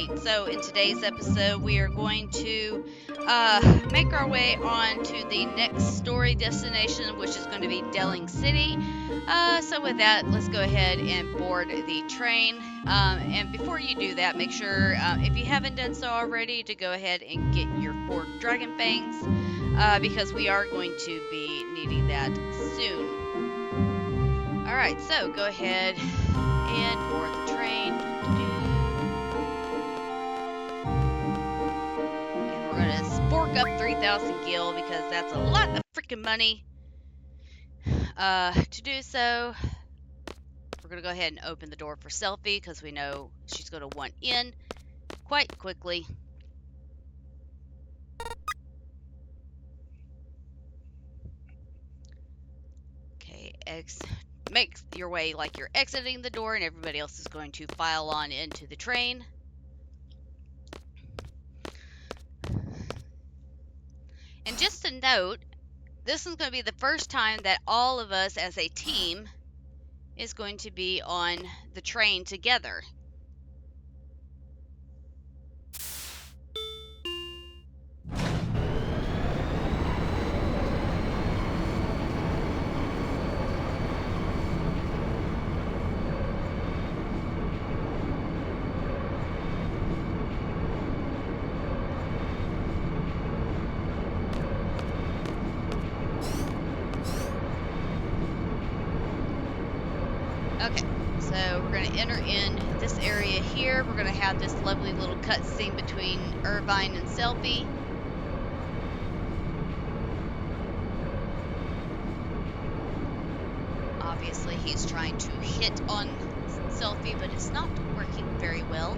Alright, so in today's episode, we are going to make our way on to the next story destination, which is going to be Delling City. So with that, let's go ahead and board the train. And before you do that, make sure, if you haven't done so already, to go ahead and get your 4 dragon fangs, because we are going to be needing that soon. Alright, so go ahead and board the train. And we're going to spork up 3,000 gil because that's a lot of freaking money. To do so, we're going to go ahead and open the door for Selfie because we know she's going to want in quite quickly. Okay, make your way like you're exiting the door, and everybody else is going to file on into the train. And just a note, this is going to be the first time that all of us as a team is going to be on the train together. Okay, so we're going to enter in this area here. We're going to have this lovely little cutscene between Irvine and Selfie. Obviously, he's trying to hit on Selfie, but it's not working very well.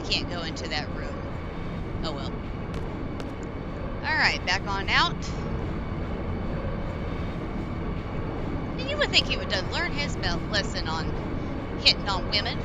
Can't go into that room. Oh well. Alright, back on out. And you would think he would learn his lesson on hitting on women.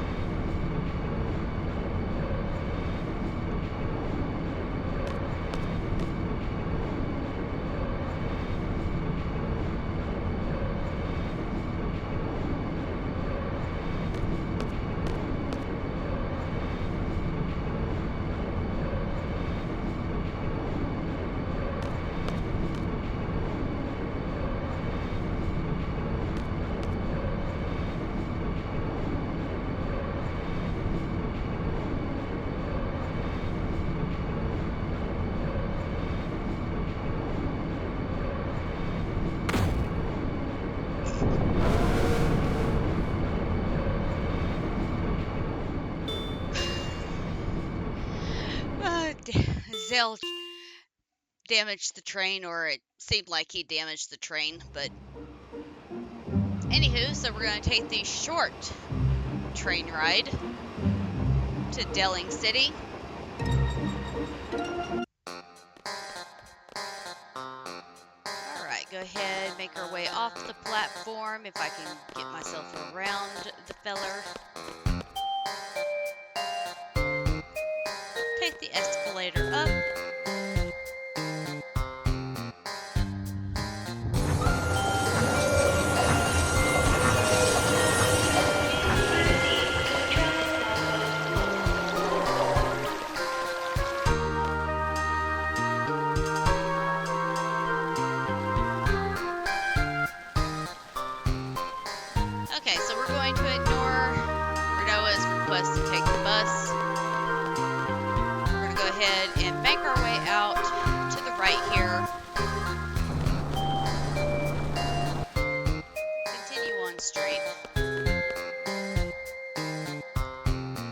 Zell damaged the train, or it seemed like he damaged the train, but anywho, so we're going to take the short train ride to Delling City. Alright, go ahead, make our way off the platform if I can get myself around the feller. Take the escalator up. Okay, so we're going to ignore Renoa's request to take the bus. We're going to go ahead and make our way out to the right here. Continue on straight.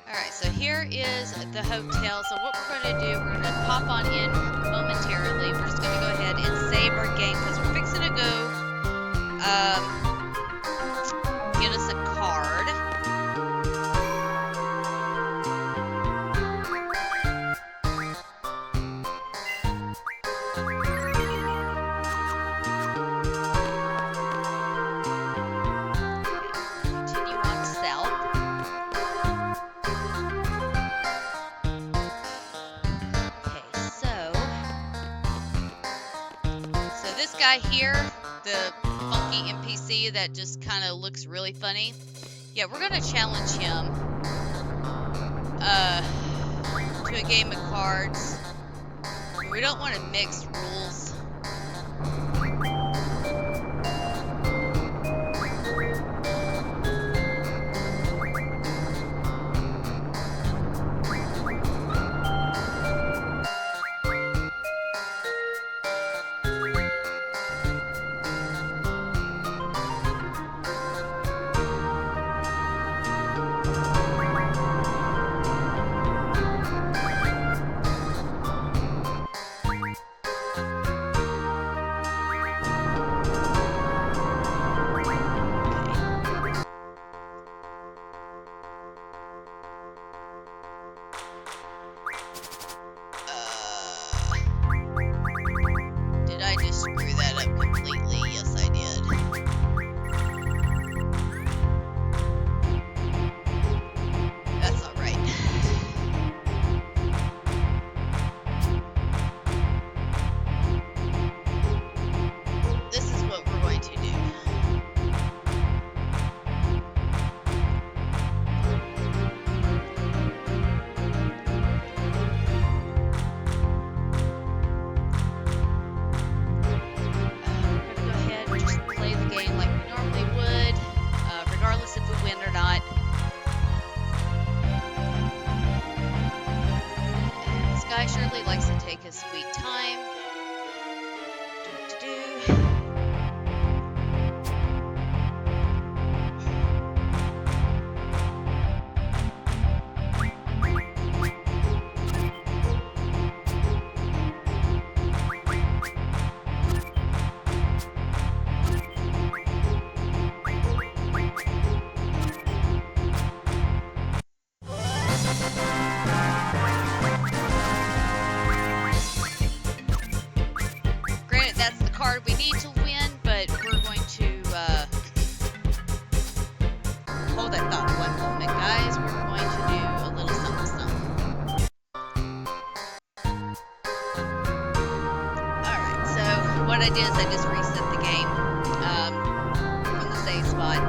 Alright, so here is the hotel. So what we're going to do, we're going to pop on in momentarily. We're just going to go ahead and save our game because we're fixing to go get us a card. Continue on south. Okay, so this guy here, the funky NPC that just kind of looks really funny, yeah, we're gonna challenge him to a game of cards. We don't want to mix rules. Did I just screw that up completely? Yes, I did. That's all right. This is what we're going to do. Surely likes to take his sweet time. We need to win, but we're going to hold that thought one moment, guys. We're going to do a little something, something. Alright, so what I did is I just reset the game from the save spot,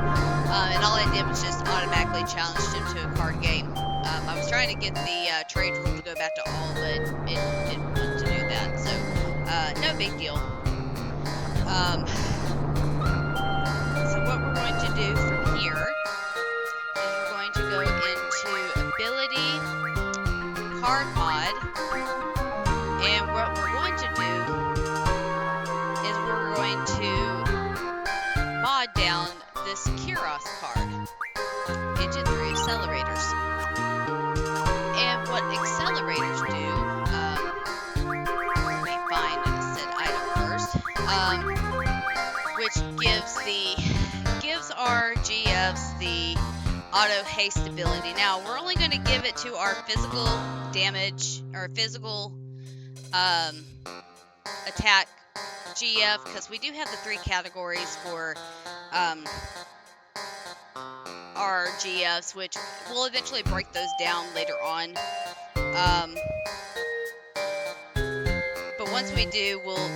and all I did was just automatically challenged him to a card game. I was trying to get the trade rule to go back to all, but it didn't want to do that, so no big deal. So what we're going to do from here is we're going to go into Ability, Card Mod, and what we're going to do is we're going to mod down this Kuros card into 3 accelerators. And what accelerators do, let me find a said item first. Which gives our GFs the auto haste ability. Now we're only going to give it to our physical damage or physical attack GF, because we do have the 3 categories for our GFs, which we'll eventually break those down later on. But once we do, we'll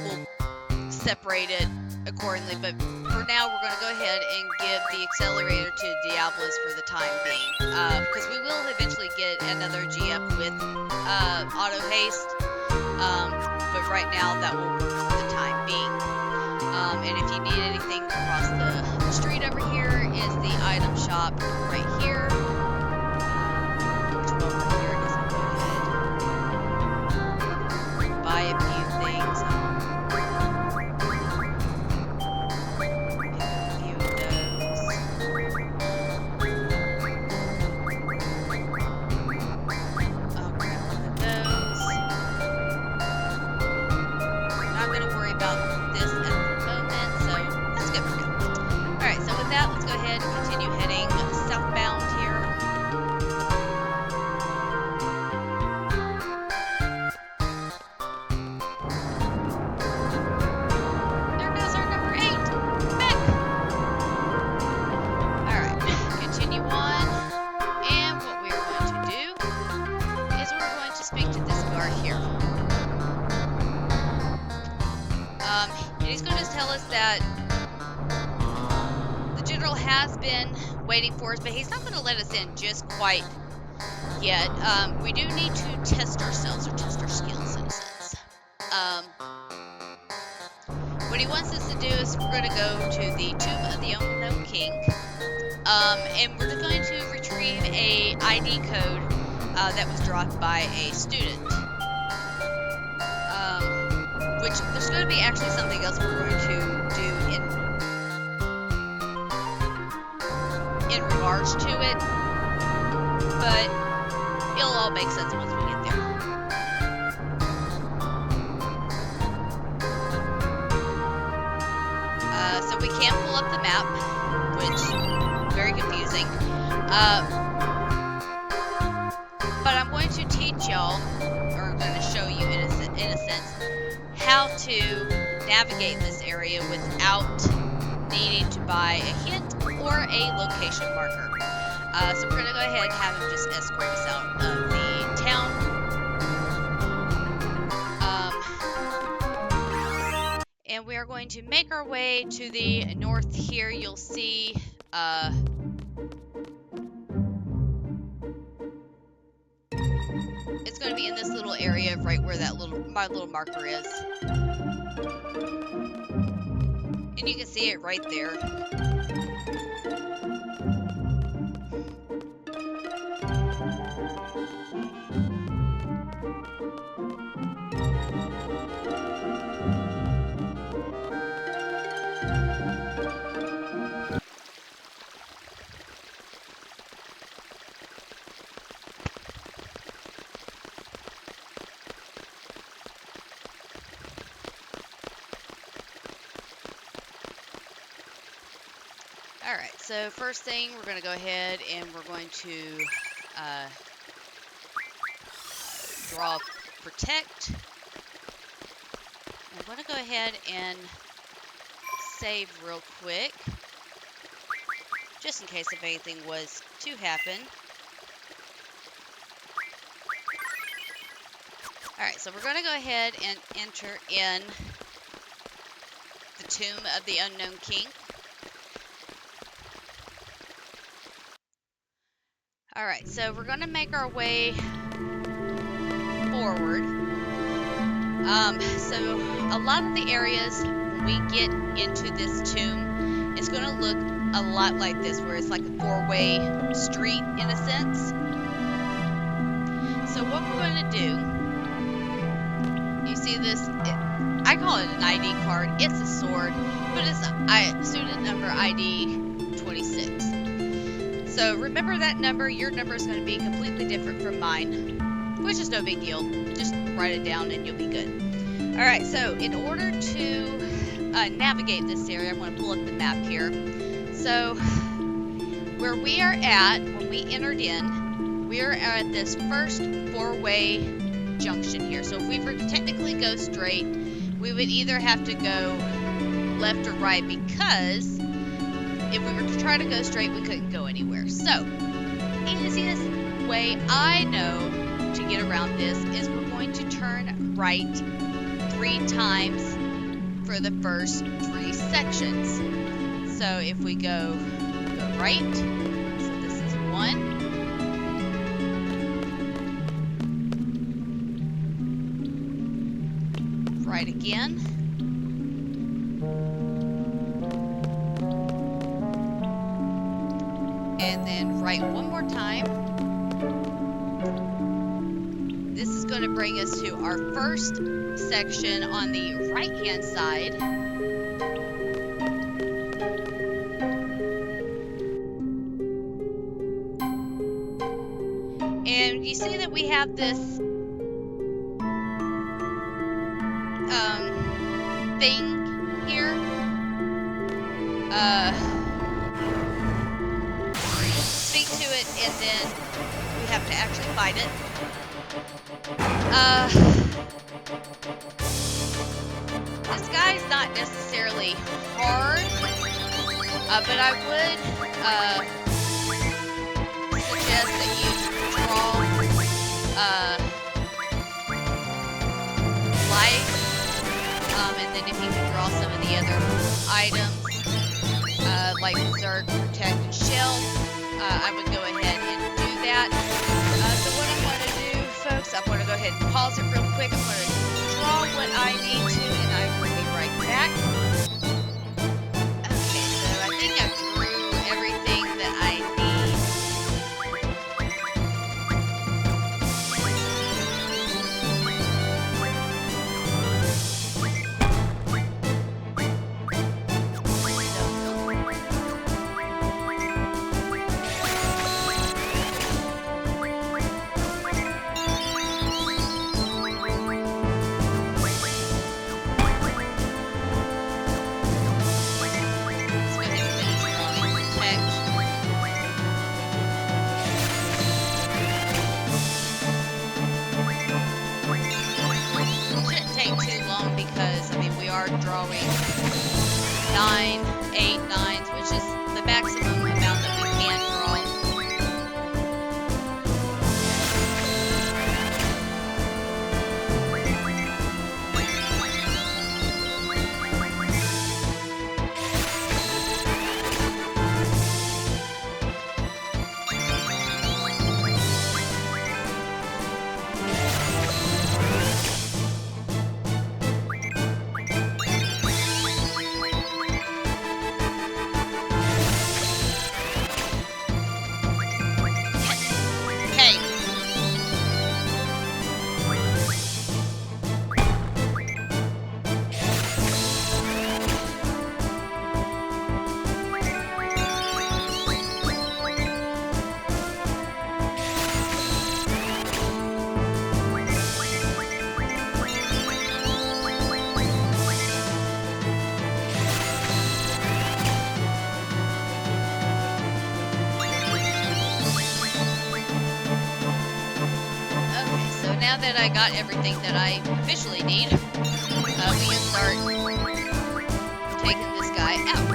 separate it accordingly, but for now we're going to go ahead and give the accelerator to Diablos for the time being, because we will eventually get another GF with auto haste, but right now that will work for the time being. And if you need anything across the street over here is the item shop right here. Which one over here does it go ahead? Buy a few things. Let's go ahead and continue heading southbound here. And he's going to tell us that the general has been waiting for us, but he's not going to let us in just quite yet. We do need to test ourselves, or test our skills in a sense. What he wants us to do is we're going to go to the Tomb of the Unknown King, and we're going to retrieve a ID code that was dropped by a student. Which there's going to be actually something else we're going to do in regards to it, but it'll all make sense once we get there. So we can pull up the map, which is very confusing. But I'm going to teach y'all, or I'm going to show you in a sense, how to navigate this area without needing to buy a hint or a location marker. So we're going to go ahead and have him just escort us out of the town. And we are going to make our way to the north here. You'll see it's going to be in this little area right where that my little marker is. And you can see it right there. Alright, so first thing, we're going to go ahead and we're going to draw Protect. I'm going to go ahead and save real quick, just in case if anything was to happen. Alright, so we're going to go ahead and enter in the Tomb of the Unknown King. Alright, so we're going to make our way forward. So a lot of the areas when we get into this tomb, it's going to look a lot like this, where it's like a four-way street in a sense. So what we're going to do, you see this, I call it an ID card. It's a sword, but it's student number ID 26. So remember that number. Your number is going to be completely different from mine, which is no big deal. Just write it down and you'll be good. Alright, so in order to navigate this area, I'm going to pull up the map here. So where we are at, when we entered in, we are at this first four-way junction here. So if we were to technically go straight, we would either have to go left or right, because if we were to try to go straight, we couldn't go anywhere. So, easiest way I know to get around this is we're going to turn right 3 times for the first 3 sections. So if we go right, so this is 1. Right again. And then right one more time. This is going to bring us to our first section on the right-hand side. And you see that we have this thing here. Speak to it, and then we have to actually fight it. This guy's not necessarily hard, but I would suggest that you draw life, and then if you can draw some of any other items like Berserk, Protect, and Shield, I would go ahead and do that. So what I'm going to do, folks, I'm going to go ahead and pause it real quick. I'm going to draw what I need to, and I will be right back. Okay, so I think I drew everything that I need. Drawing 9, 8, 9s, which is the maximum amount that we can draw. Now that I got everything that I officially need, we can start taking this guy out.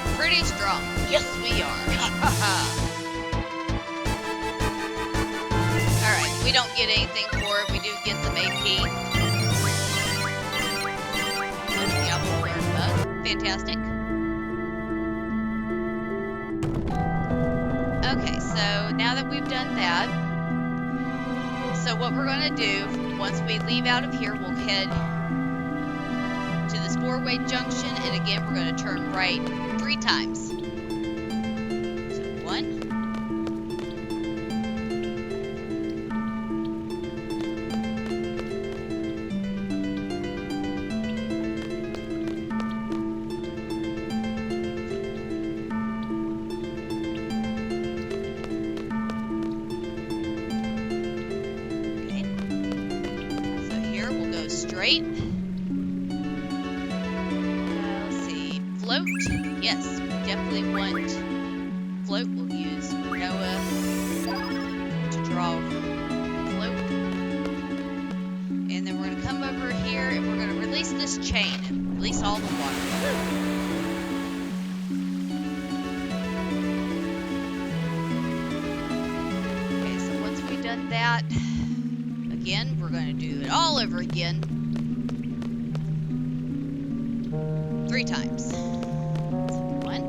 We're pretty strong. Yes, we are. Alright, we don't get anything for it. We do get some AP. Fantastic. Okay, so now that we've done that, so what we're going to do, once we leave out of here, we'll head to this four-way junction, and again, we're going to turn right 3 times. So 1, 8. Let's see. Float. Yes, we definitely want float. We'll use Noah to draw float. And then we're going to come over here and we're going to release this chain and release all the water. Okay, so once we've done that, again, we're going to do it all over again. 3 times. So 1,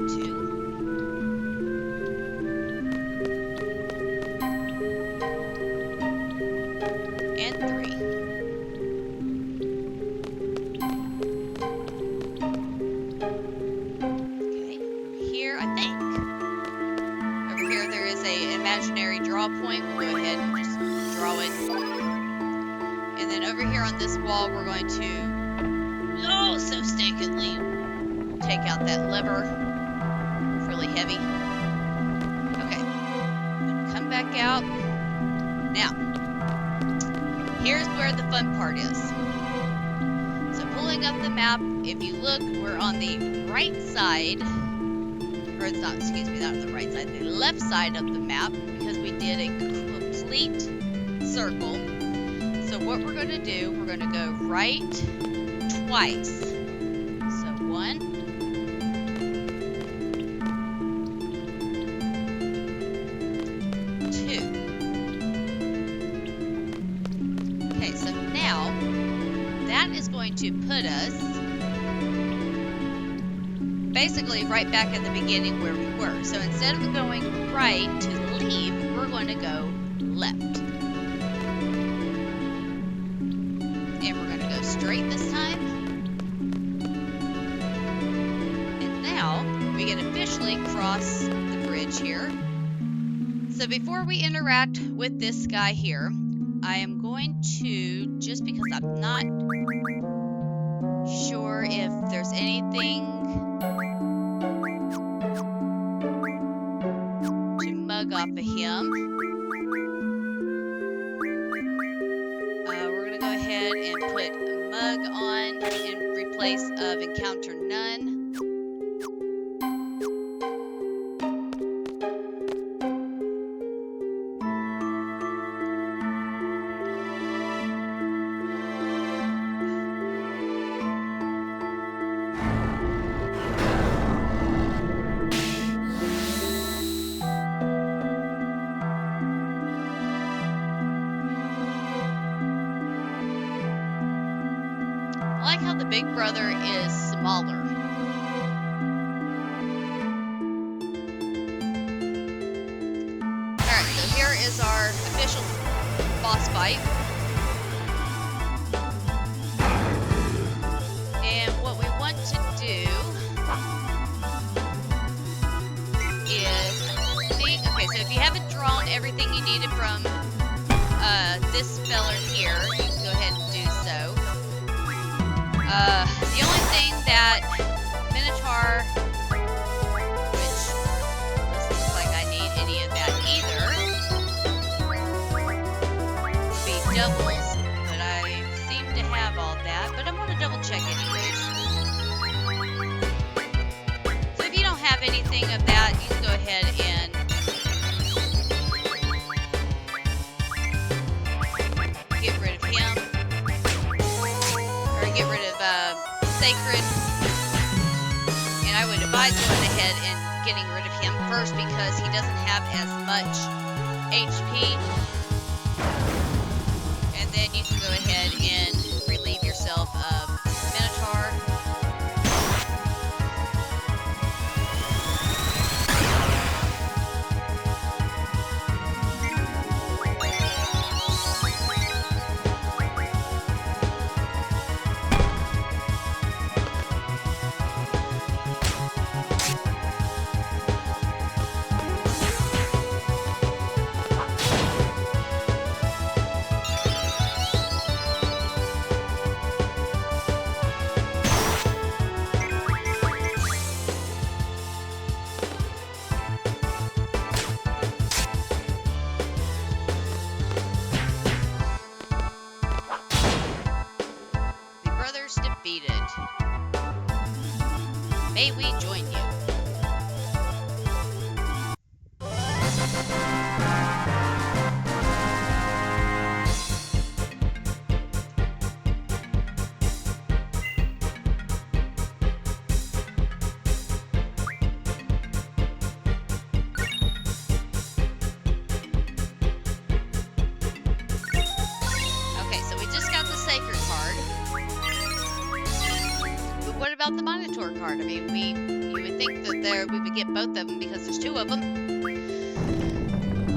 2, and 3. Okay, here I think. Over here there is an imaginary draw point. We'll go ahead and just draw it. And then over here on this wall, we're going to, oh, so stinkingly, take out that lever. It's really heavy. Okay. Come back out. Now, here's where the fun part is. So pulling up the map, if you look, we're on the right side, or it's not, excuse me, not on the right side, the left side of the map, because we did a complete circle. So what we're going to do, we're going to go right twice. So 1. Okay, so now that is going to put us basically right back at the beginning where we were. So instead of going right to leave, we're going to go left. And we're going to go straight this time. And now we can officially cross the bridge here. So before we interact with this guy here, I am going to, just because I'm not sure if there's anything to mug off of him, we're going to go ahead and put mug on in replace of encounter none. I like how the big brother is smaller. Alright, so here is our official boss fight. And what we want to do is, okay, so if you haven't drawn everything you needed from this feller here, you can go ahead and do so. The only thing that Minotaur, which doesn't look like I need any of that either, would be doubles, but I seem to have all that, but I'm going to double check anyways. So if you don't have anything of that, you can go ahead and get rid of him. Get rid of Sacred, and I would advise going ahead and getting rid of him first because he doesn't have as much HP, and then you can go ahead and relieve yourself of Minotaur. Defeated. May we join you? Okay, so we just got the sacred card. What about the Minotaur card? I mean, you would think that we would get both of them because there's 2 of them.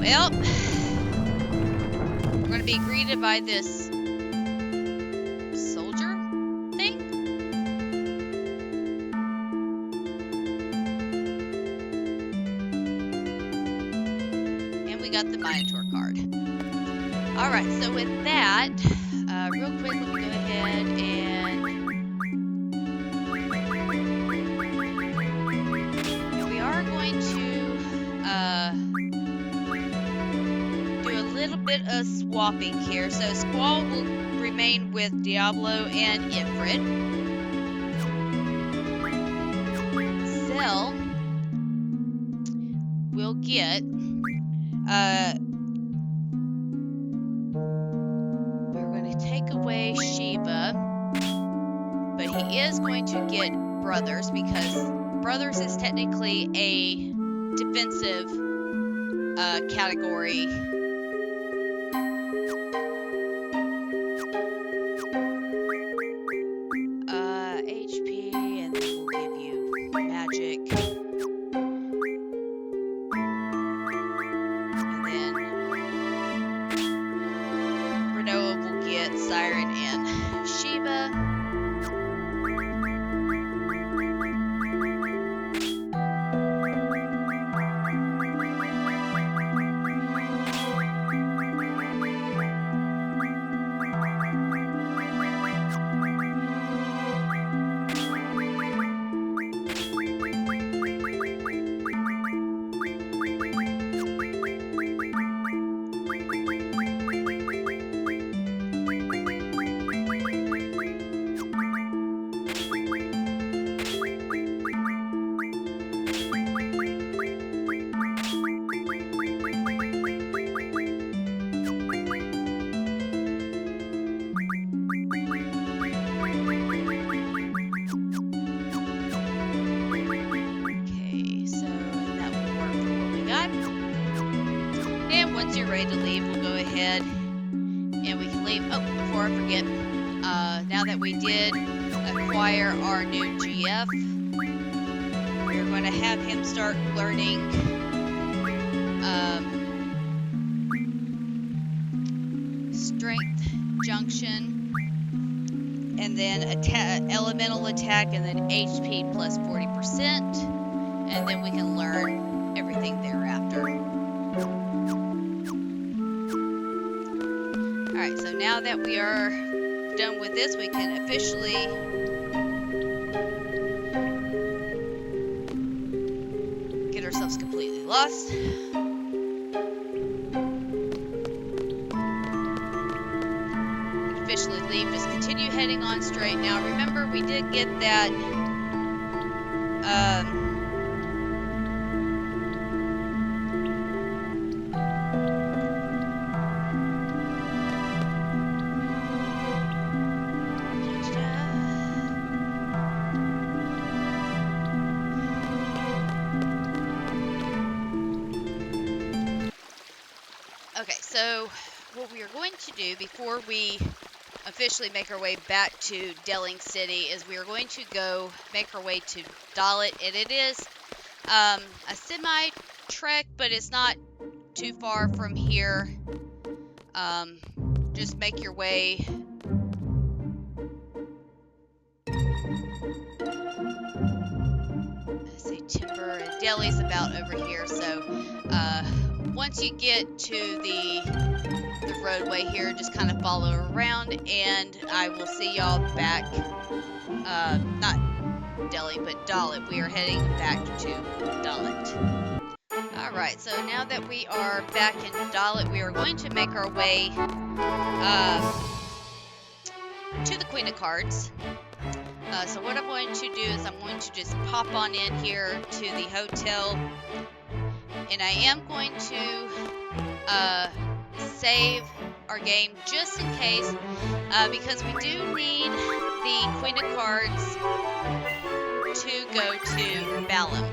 Well, we're going to be greeted by this soldier thing. And we got the Minotaur card. Alright, so with that, real quick, let me go ahead and bit of swapping here. So Squall will remain with Diablo and Ifrit. Zell will get we're going to take away Sheba, but he is going to get brothers, because brothers is technically a defensive category. HP, and then we'll give you magic. And then Renoa will get Siren and Shiva. Once you're ready to leave, we'll go ahead and we can leave. Oh, before I forget, now that we did acquire our new GF, we're going to have him start learning Strength Junction, and then Elemental Attack, and then HP plus 40%, and then we can learn everything thereafter. Alright, so now that we are done with this, we can officially get ourselves completely lost. We can officially leave, just continue heading on straight. Now remember, we did get that okay, so what we are going to do before we officially make our way back to Delling City is we are going to go make our way to Dalit, and it is a semi-trek, but it's not too far from here. Just make your way. Let's see, Timber and Delhi's about over here, so once you get to the roadway here, just kind of follow around, and I will see y'all back, not Delhi, but Dalit. We are heading back to Dalit. Alright, so now that we are back in Dalit, we are going to make our way to the Queen of Cards. So what I'm going to do is I'm going to just pop on in here to the hotel, and I am going to save our game just in case, because we do need the Queen of Cards to go to Balam.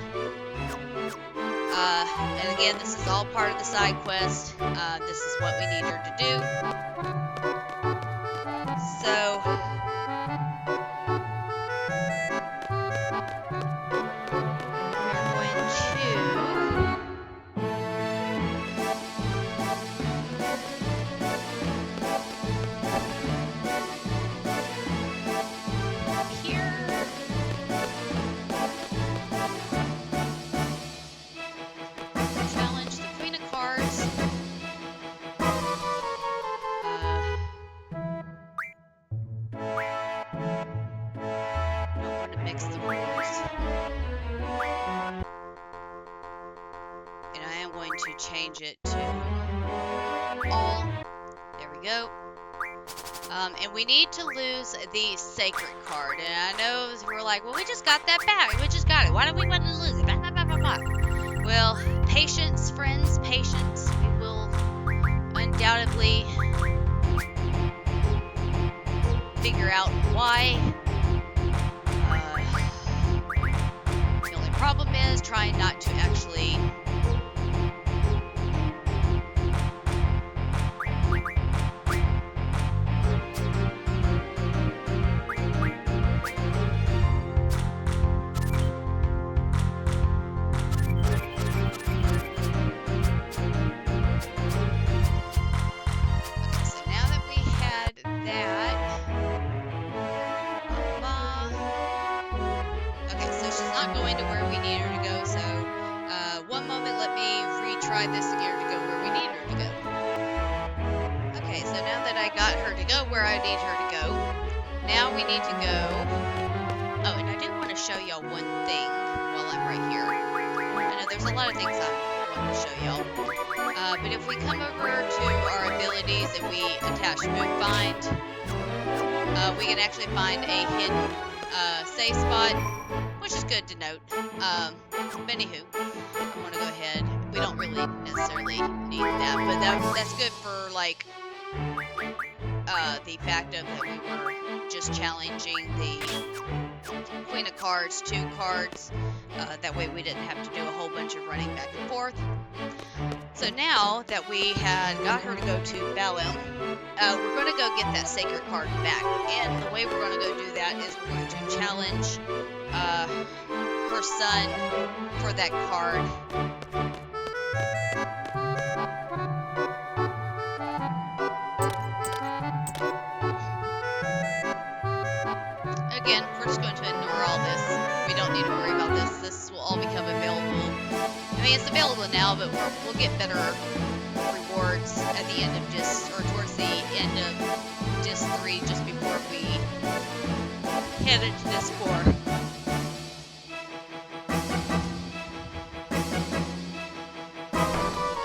And again, this is all part of the side quest. This is what we need her to do. So change it to all. There we go. And we need to lose the sacred card. And I know we're like, well, we just got that back. We just got it. Why don't we want to lose it? Blah, blah, blah, blah, blah. Well, patience, friends, patience. We will undoubtedly figure out why. try not to actually going to where we need her to go, so one moment, let me retry this to get her to go where we need her to go. Okay, so now that I got her to go where I need her to go, now we need to go. Oh, and I do want to show y'all one thing while I'm right here. I know there's a lot of things I want to show y'all, but if we come over to our abilities and we attach move find, we can actually find a hidden save spot, which is good to note. But anywho, I want to go ahead. We don't really necessarily need that, but that's good for like the fact of that we were just challenging the Queen of Cards, 2 cards. That way we didn't have to do a whole bunch of running back and forth. So now that we had got her to go to Balum, we're going to go get that sacred card back. And the way we're going to go do that is we're going to challenge her son for that card. Again, we're just going to ignore all this. We don't need to worry about this. This will all become available. I mean, it's available now, but we'll get better rewards at the end of Disc, or towards the end of Disc 3, just before we head into Disc 4.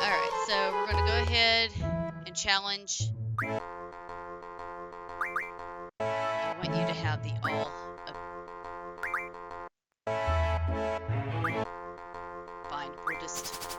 Alright, so we're going to go ahead and challenge. I want you to have the all. Fine, we'll just.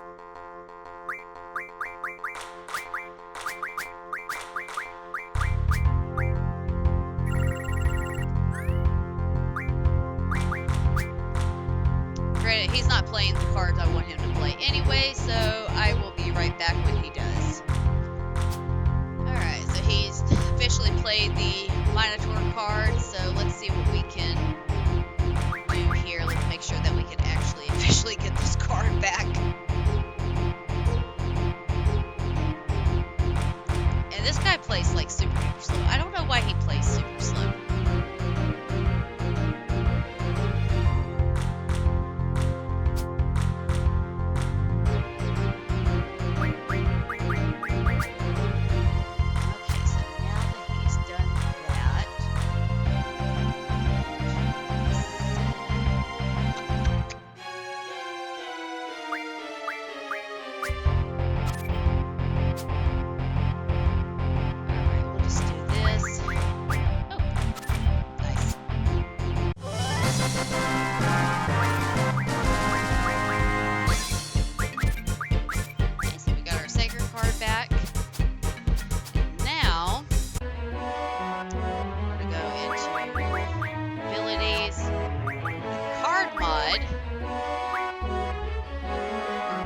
Granted, he's not playing the cards I want him to play anyway, so I will be right back when he does. Alright, so he's officially played the Minotaur card, so let's see what we can do here. Let's make sure that we can actually officially get this card back. And this guy plays like super duper slow. I don't know why he plays super slow.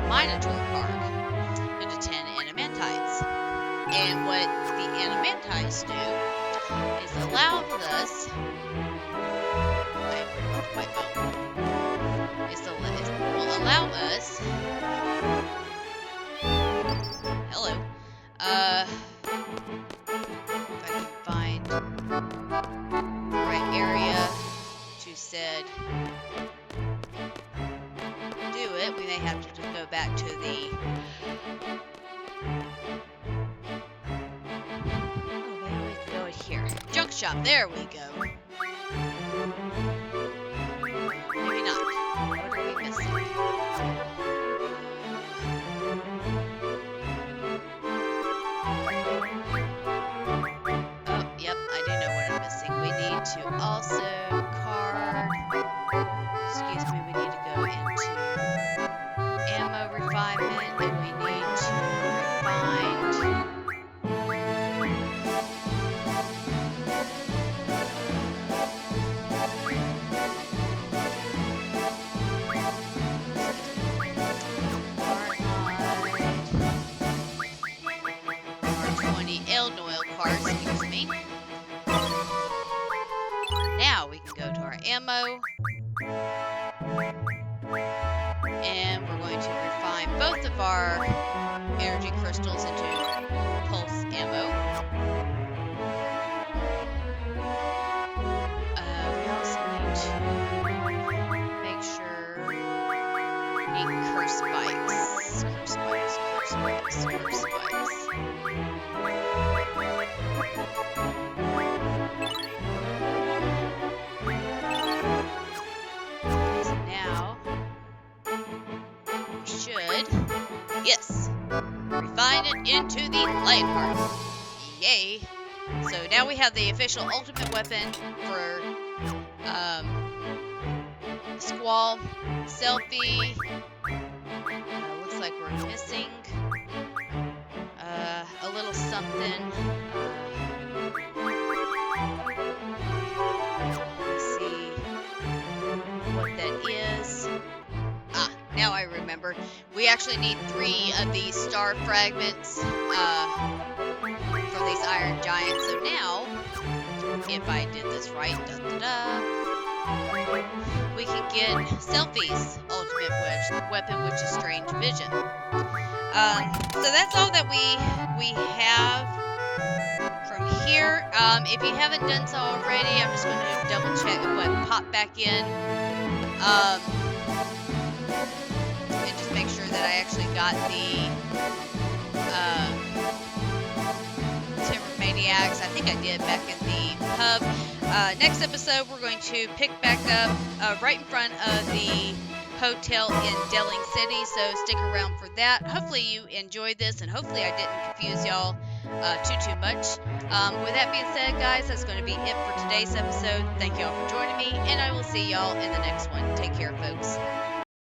Minotaur card into 10 Animantites. And what the Animantites do is allow us will allow us hello if I can find the right area to said do it, we may have to just go back to the maybe we can go in here. Junk shop, there we go. Maybe not. What are we missing? Oh, yep, I do know what I'm missing. We need to also card. Excuse me, we need to go into ammo refinement, and we need to refine. cars, excuse me. Now we can go to our ammo. And we're going to refine both of our energy crystals into pulse ammo. We also need to make sure we need curse spikes. Curse spikes, curse spikes, curse spikes. Okay, so now we should, yes, refine it into the Lionheart. Yay! So now we have the official ultimate weapon for Squall. Selfie. Looks like we're missing a little something. Let's see what that is. Ah, now I remember. We actually need 3 of these star fragments from these iron giants. So now, if I did this right, we can get Selfie's ultimate weapon, which is Strange Vision. So that's all that we have from here. If you haven't done so already, I'm just going to double check what popped back in. And just make sure that I actually got the Timber Maniacs. I think I did back in the pub. Next episode, we're going to pick back up right in front of the hotel in Delling City, so stick around for that. Hopefully you enjoyed this, and hopefully I didn't confuse y'all too much. With that being said, guys, that's going to be it for today's episode. Thank y'all for joining me, and I will see y'all in the next one. Take care, folks.